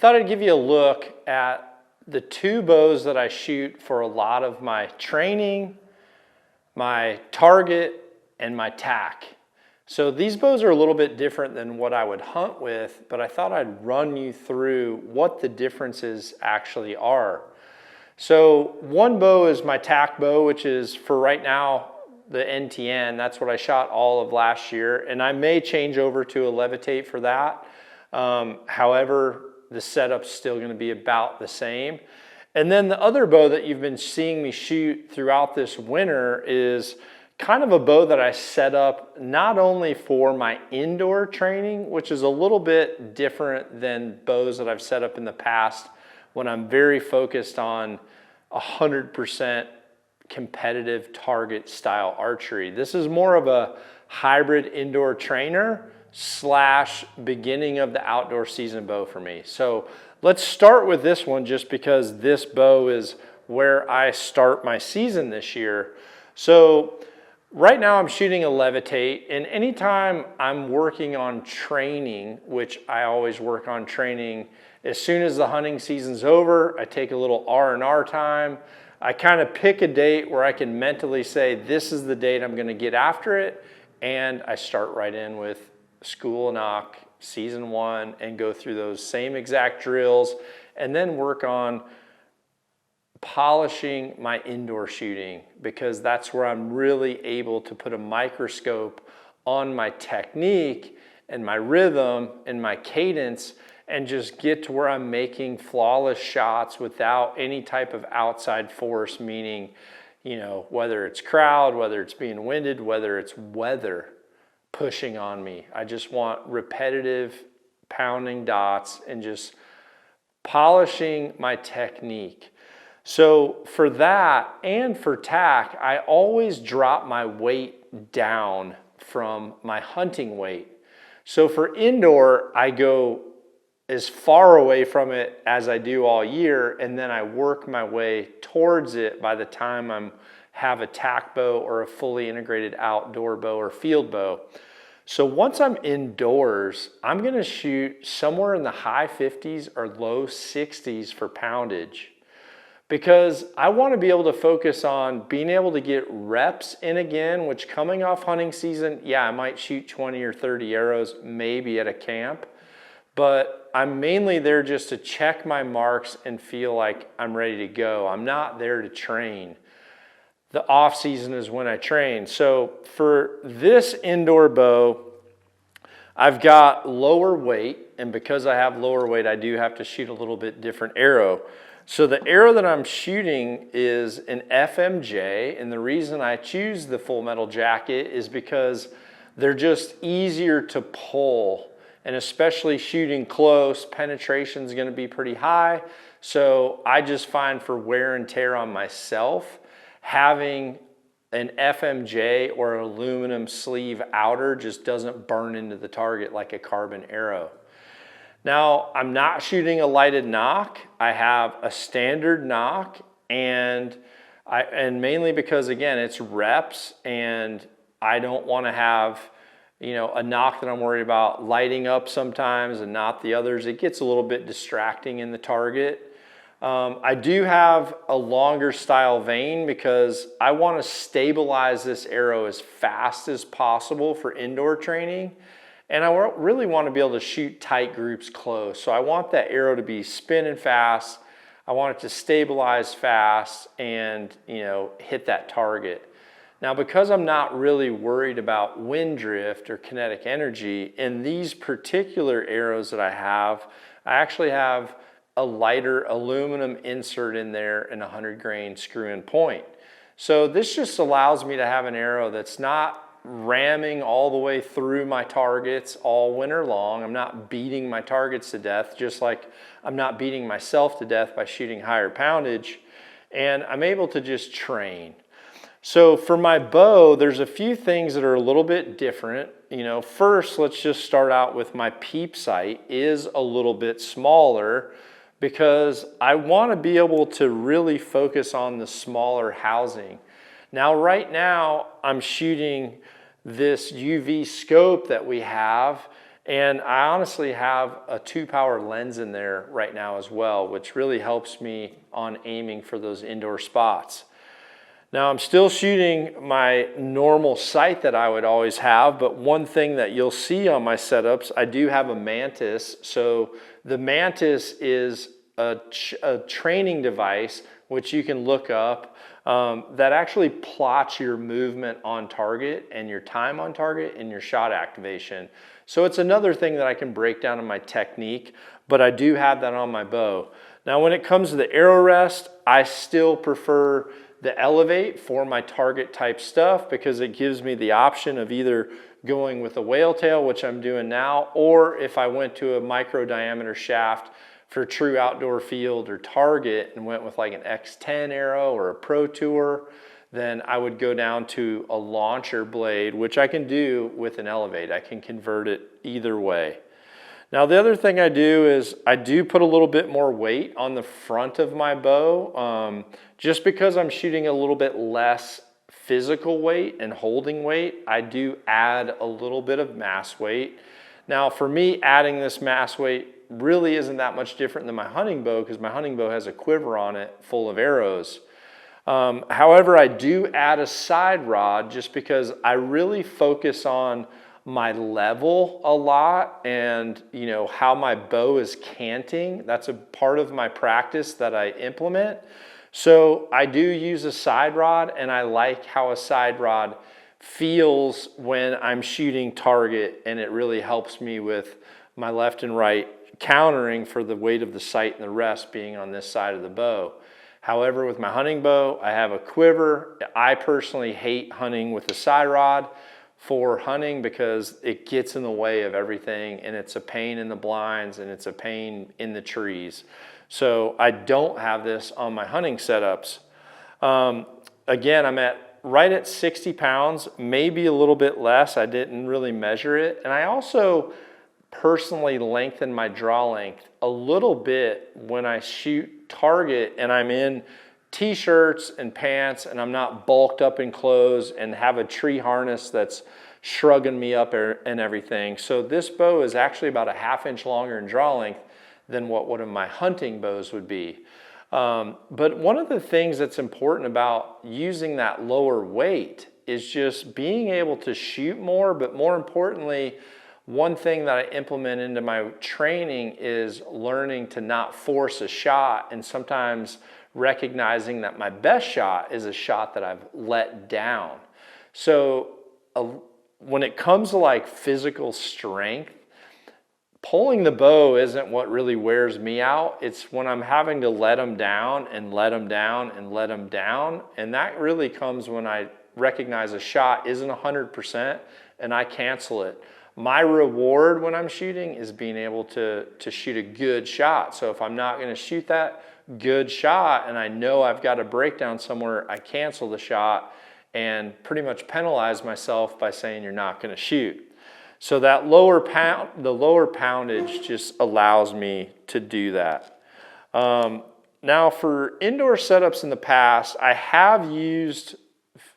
thought I'd give you a look at the two bows that I shoot for a lot of my training, my target, and my tack. So these bows are a little bit different than what I would hunt with, but I thought I'd run you through what the differences actually are. So one bow is my Tack Bow, which is for right now the NTN. That's what I shot all of last year, and I may change over to a Levitate for that. However, the setup's still going to be about the same. And then the other bow that you've been seeing me shoot throughout this winter is kind of a bow that I set up not only for my indoor training, which is a little bit different than bows that I've set up in the past when I'm very focused on 100% competitive target style archery. This is more of a hybrid indoor trainer / beginning of the outdoor season bow for me. So let's start with this one just because this bow is where I start my season this year. So right now I'm shooting a Levitate, and anytime I'm working on training, which I always work on training as soon as the hunting season's over, I take a little R&R time. I kind of pick a date where I can mentally say, this is the date I'm gonna get after it, and I start right in with School of Nock season 1 and go through those same exact drills and then work on polishing my indoor shooting, because that's where I'm really able to put a microscope on my technique and my rhythm and my cadence and just get to where I'm making flawless shots without any type of outside force, meaning, you know, whether it's crowd, whether it's being winded, whether it's weather pushing on me. I just want repetitive pounding dots and just polishing my technique. So for that and for tack, I always drop my weight down from my hunting weight. So for indoor, I go as far away from it as I do all year, and then I work my way towards it by the time I have a tack bow or a fully integrated outdoor bow or field bow. So once I'm indoors, I'm gonna shoot somewhere in the high 50s or low 60s for poundage, because I want to be able to focus on being able to get reps in again, which coming off hunting season, yeah, I might shoot 20 or 30 arrows maybe at a camp, but I'm mainly there just to check my marks and feel like I'm ready to go. I'm not there to train. The off season is when I train. So for this indoor bow, I've got lower weight, and because I have lower weight, I do have to shoot a little bit different arrow. So the arrow that I'm shooting is an FMJ, and the reason I choose the full metal jacket is because they're just easier to pull, and especially shooting close, penetration is going to be pretty high. So I just find for wear and tear on myself, having an FMJ or an aluminum sleeve outer just doesn't burn into the target like a carbon arrow. Now, I'm not shooting a lighted nock. I have a standard nock, and mainly because, again, it's reps, and I don't want to have, you know, a nock that I'm worried about lighting up sometimes and not the others. It gets a little bit distracting in the target. I do have a longer style vane because I want to stabilize this arrow as fast as possible for indoor training. And I really want to be able to shoot tight groups close. So I want that arrow to be spinning fast. I want it to stabilize fast and, you know, hit that target. Now, because I'm not really worried about wind drift or kinetic energy, in these particular arrows that I actually have a lighter aluminum insert in there and a 100 grain screw-in point. So this just allows me to have an arrow that's not ramming all the way through my targets all winter long. I'm not beating my targets to death, just like I'm not beating myself to death by shooting higher poundage, and I'm able to just train. So for my bow, there's a few things that are a little bit different. You know, first, let's just start out with my Peep Site is a little bit smaller because I want to be able to really focus on the smaller housing. Now, right now, I'm shooting this UV scope that we have, And I honestly have a 2-power lens in there right now as well, which really helps me on aiming for those indoor spots. Now I'm still shooting my normal sight that I would always have, but one thing that you'll see on my setups, I do have a Mantis. So the Mantis is a training device, which you can look up, that actually plots your movement on target and your time on target and your shot activation. So it's another thing that I can break down in my technique, but I do have that on my bow. Now when it comes to the arrow rest, I still prefer the Elevate for my target type stuff because it gives me the option of either going with a whale tail, which I'm doing now, or if I went to a micro diameter shaft for true outdoor field or target and went with like an X10 arrow or a Pro Tour, then I would go down to a launcher blade, which I can do with an Elevate. I can convert it either way. Now the other thing I do is I do put a little bit more weight on the front of my bow, just because I'm shooting a little bit less physical weight and holding weight. I do add a little bit of mass weight. Now for me, adding this mass weight really isn't that much different than my hunting bow because my hunting bow has a quiver on it full of arrows. However, I do add a side rod just because I really focus on my level a lot and how my bow is canting. That's a part of my practice that I implement. So I do use a side rod, and I like how a side rod feels when I'm shooting target, and it really helps me with my left and right countering for the weight of the sight and the rest being on this side of the bow. However, with my hunting bow, I have a quiver. I personally hate hunting with a side rod for hunting because it gets in the way of everything, and it's a pain in the blinds and it's a pain in the trees. So I don't have this on my hunting setups. Again, I'm right at 60 pounds, maybe a little bit less. I didn't really measure it. And I also personally lengthen my draw length a little bit when I shoot target and I'm in t-shirts and pants and I'm not bulked up in clothes and have a tree harness that's shrugging me up and everything. So this bow is actually about a 1/2 inch longer in draw length than what one of my hunting bows would be. But one of the things that's important about using that lower weight is just being able to shoot more, but more importantly, one thing that I implement into my training is learning to not force a shot and sometimes recognizing that my best shot is a shot that I've let down. So when it comes to like physical strength, pulling the bow isn't what really wears me out. It's when I'm having to let them down and let them down and let them down. And that really comes when I recognize a shot isn't 100% and I cancel it. My reward when I'm shooting is being able to shoot a good shot. So if I'm not going to shoot that good shot and I know I've got a breakdown somewhere, I cancel the shot and pretty much penalize myself by saying you're not going to shoot. So that lower poundage just allows me to do that. Now for indoor setups in the past, I have used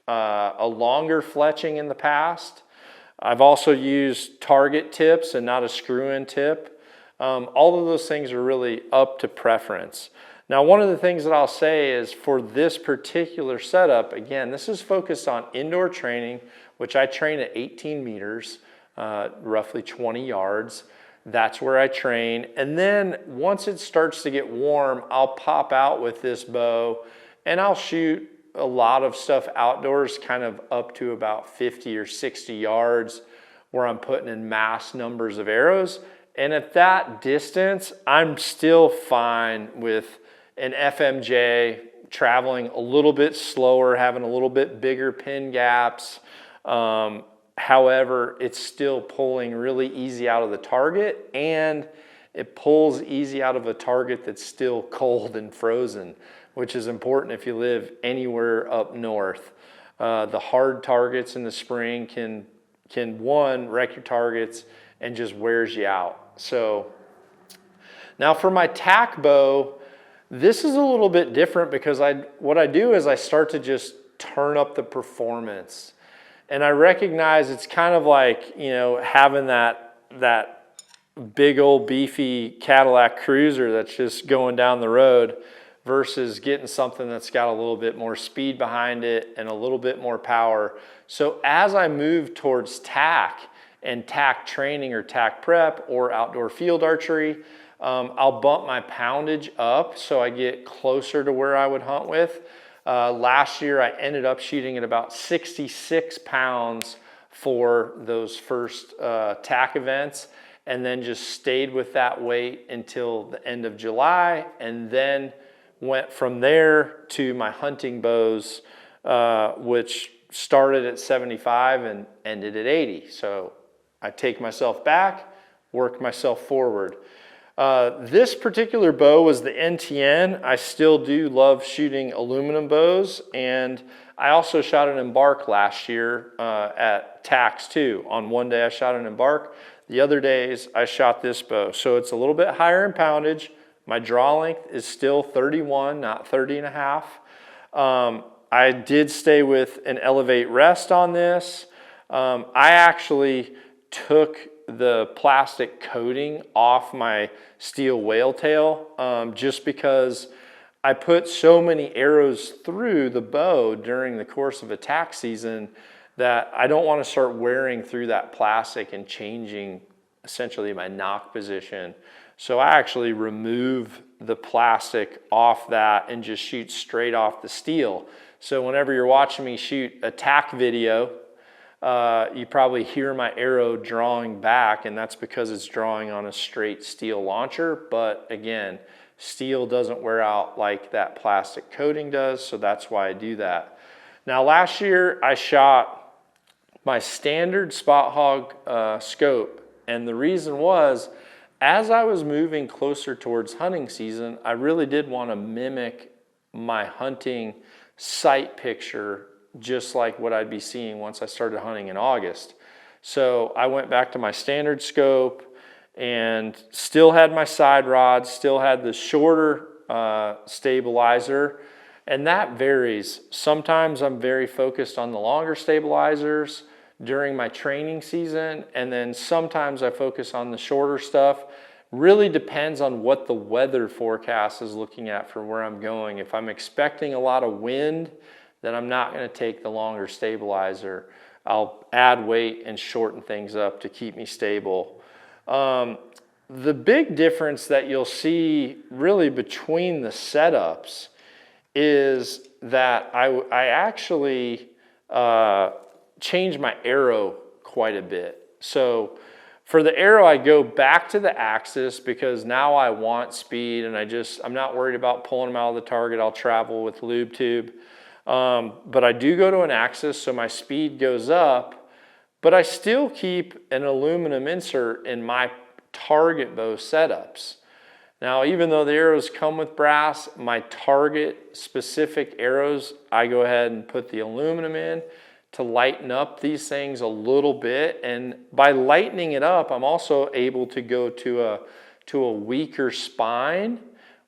a longer fletching in the past. I've also used target tips and not a screw-in tip. All of those things are really up to preference. Now, one of the things that I'll say is for this particular setup, again, this is focused on indoor training, which I train at 18 meters, roughly 20 yards. That's where I train. And then once it starts to get warm, I'll pop out with this bow and I'll shoot a lot of stuff outdoors, kind of up to about 50 or 60 yards where I'm putting in mass numbers of arrows. And at that distance, I'm still fine with an FMJ traveling a little bit slower, having a little bit bigger pin gaps. However, it's still pulling really easy out of the target, and it pulls easy out of a target that's still cold and frozen, which is important if you live anywhere up north. The hard targets in the spring can one, wreck your targets and just wears you out. So now for my tack bow, this is a little bit different because what I do is I start to just turn up the performance. And I recognize it's kind of like, having that big old beefy Cadillac Cruiser that's just going down the road versus getting something that's got a little bit more speed behind it and a little bit more power. So as I move towards tack and tack training or tack prep or outdoor field archery, I'll bump my poundage up so I get closer to where I would hunt with. Last year I ended up shooting at about 66 pounds for those first tack events, and then just stayed with that weight until the end of July, and then went from there to my hunting bows, which started at 75 and ended at 80. So I take myself back, work myself forward. This particular bow was the NTN. I still do love shooting aluminum bows, and I also shot an embark last year at Tax too. On one day I shot an embark, the other days I shot this bow. So it's a little bit higher in poundage. My draw length is still 31, not 30 and a half. I did stay with an elevate rest on this. I actually took the plastic coating off my steel whale tail just because I put so many arrows through the bow during the course of a tack season that I don't want to start wearing through that plastic and changing essentially my nock position. So I actually remove the plastic off that and just shoot straight off the steel. So whenever you're watching me shoot a tack video, you probably hear my arrow drawing back, and that's because it's drawing on a straight steel launcher. But again, steel doesn't wear out like that plastic coating does, so that's why I do that. Now last year I shot my standard Spot Hog scope, and the reason was, as I was moving closer towards hunting season, I really did want to mimic my hunting sight picture just like what I'd be seeing once I started hunting in August. So I went back to my standard scope and still had my side rods, still had the shorter stabilizer, and that varies. Sometimes I'm very focused on the longer stabilizers during my training season, and then sometimes I focus on the shorter stuff. Really depends on what the weather forecast is looking at for where I'm going. If I'm expecting a lot of wind, then I'm not going to take the longer stabilizer. I'll add weight and shorten things up to keep me stable. The big difference that you'll see really between the setups is that I actually change my arrow quite a bit. So for the arrow, I go back to the axis because now I want speed, and I'm not worried about pulling them out of the target. I'll travel with lube tube. But I do go to an axis, so my speed goes up, but I still keep an aluminum insert in my target bow setups. Now, even though the arrows come with brass, my target specific arrows, I go ahead and put the aluminum in to lighten up these things a little bit. And by lightening it up, I'm also able to go to a weaker spine,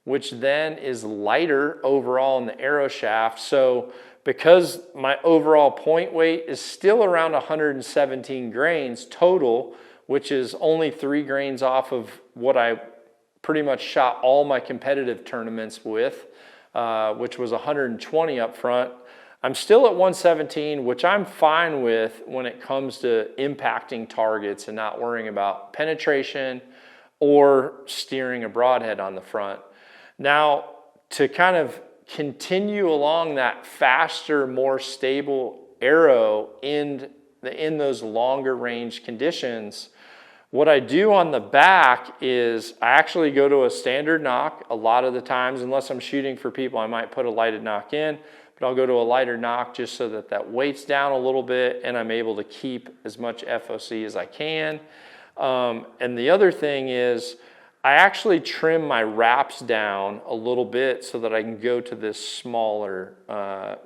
which then is lighter overall in the arrow shaft. So because my overall point weight is still around 117 grains total, which is only 3 grains off of what I pretty much shot all my competitive tournaments with, which was 120 up front, I'm still at 117, which I'm fine with when it comes to impacting targets and not worrying about penetration or steering a broadhead on the front. Now, to kind of continue along that faster, more stable arrow in those longer range conditions, what I do on the back is I actually go to a standard nock a lot of the times. Unless I'm shooting for people, I might put a lighted nock in, but I'll go to a lighter nock just so that that weight's down a little bit and I'm able to keep as much FOC as I can. And the other thing is I actually trim my wraps down a little bit so that I can go to this smaller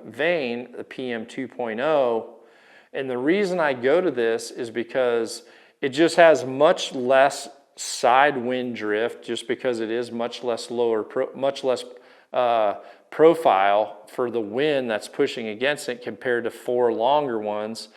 vane, the PM 2.0. And the reason I go to this is because it just has much less side wind drift, just because it is much less profile for the wind that's pushing against it compared to 4 longer ones.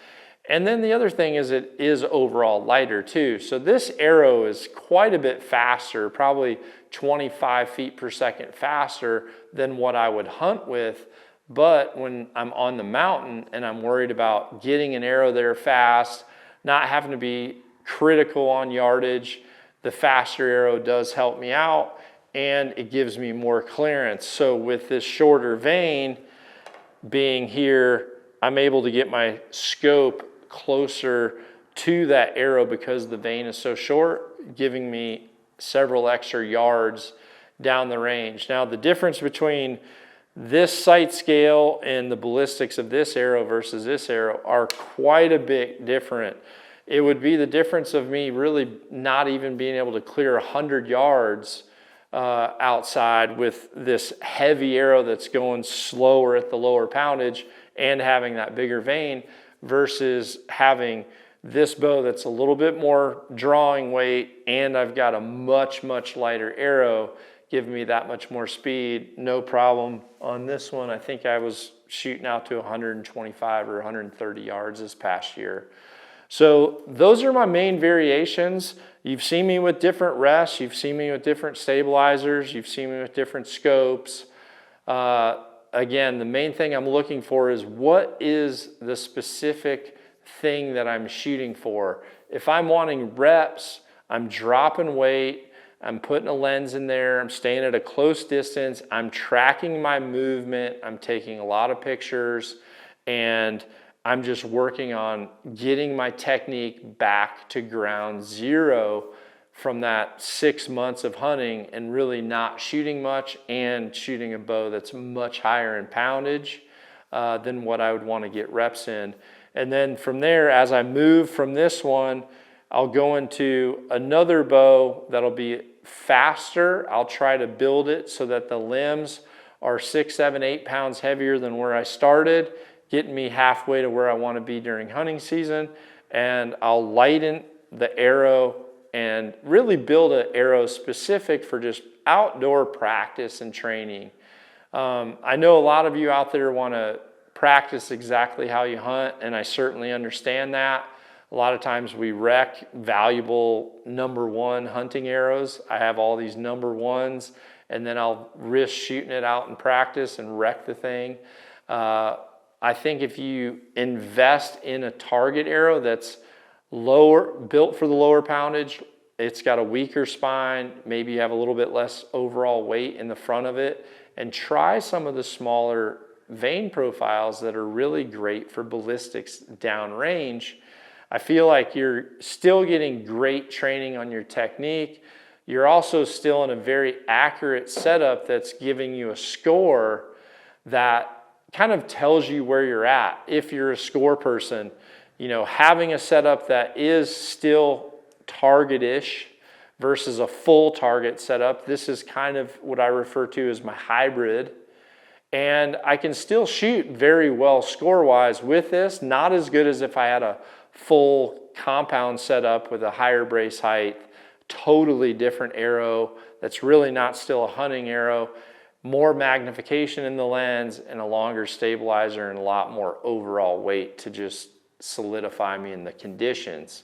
And then the other thing is it is overall lighter too. So this arrow is quite a bit faster, probably 25 feet per second faster than what I would hunt with. But when I'm on the mountain and I'm worried about getting an arrow there fast, not having to be critical on yardage, the faster arrow does help me out and it gives me more clearance. So with this shorter vane being here, I'm able to get my scope closer to that arrow because the vane is so short, giving me several extra yards down the range. Now the difference between this sight scale and the ballistics of this arrow versus this arrow are quite a bit different. It would be the difference of me really not even being able to clear 100 yards outside with this heavy arrow that's going slower at the lower poundage and having that bigger vane versus having this bow that's a little bit more drawing weight and I've got a much, much lighter arrow giving me that much more speed. No problem on this one. I think I was shooting out to 125 or 130 yards this past year. So those are my main variations. You've seen me with different rests. You've seen me with different stabilizers. You've seen me with different scopes. Again, the main thing I'm looking for is what is the specific thing that I'm shooting for. If I'm wanting reps, I'm dropping weight, I'm putting a lens in there, I'm staying at a close distance, I'm tracking my movement, I'm taking a lot of pictures, and I'm just working on getting my technique back to ground zero from that 6 months of hunting and really not shooting much and shooting a bow that's much higher in poundage than what I would want to get reps in. And then from there, as I move from this one, I'll go into another bow that'll be faster. I'll try to build it so that the limbs are 6, 7, 8 pounds heavier than where I started, getting me halfway to where I want to be during hunting season. And I'll lighten the arrow and really build an arrow specific for just outdoor practice and training. I know a lot of you out there want to practice exactly how you hunt, and I certainly understand that. A lot of times we wreck valuable #1 hunting arrows. I have all these #1s, and then I'll risk shooting it out in practice and wreck the thing. I think if you invest in a target arrow that's lower, built for the lower poundage, it's got a weaker spine, maybe you have a little bit less overall weight in the front of it, and try some of the smaller vane profiles that are really great for ballistics downrange. I feel like you're still getting great training on your technique. You're also still in a very accurate setup that's giving you a score that kind of tells you where you're at. If you're a score person, you know, having a setup that is still target-ish versus a full target setup. This is kind of what I refer to as my hybrid. And I can still shoot very well score-wise with this, not as good as if I had a full compound setup with a higher brace height, totally different arrow that's really not still a hunting arrow, more magnification in the lens and a longer stabilizer and a lot more overall weight to just solidify me in the conditions.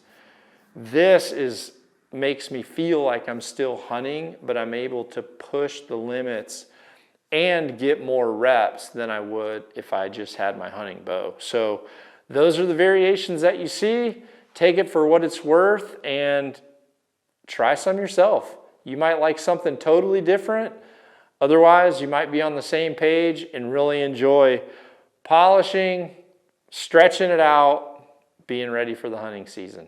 This makes me feel like I'm still hunting, but I'm able to push the limits and get more reps than I would if I just had my hunting bow. So those are the variations that you see. Take it for what it's worth and try some yourself. You might like something totally different. Otherwise, you might be on the same page and really enjoy polishing, stretching it out, being ready for the hunting season.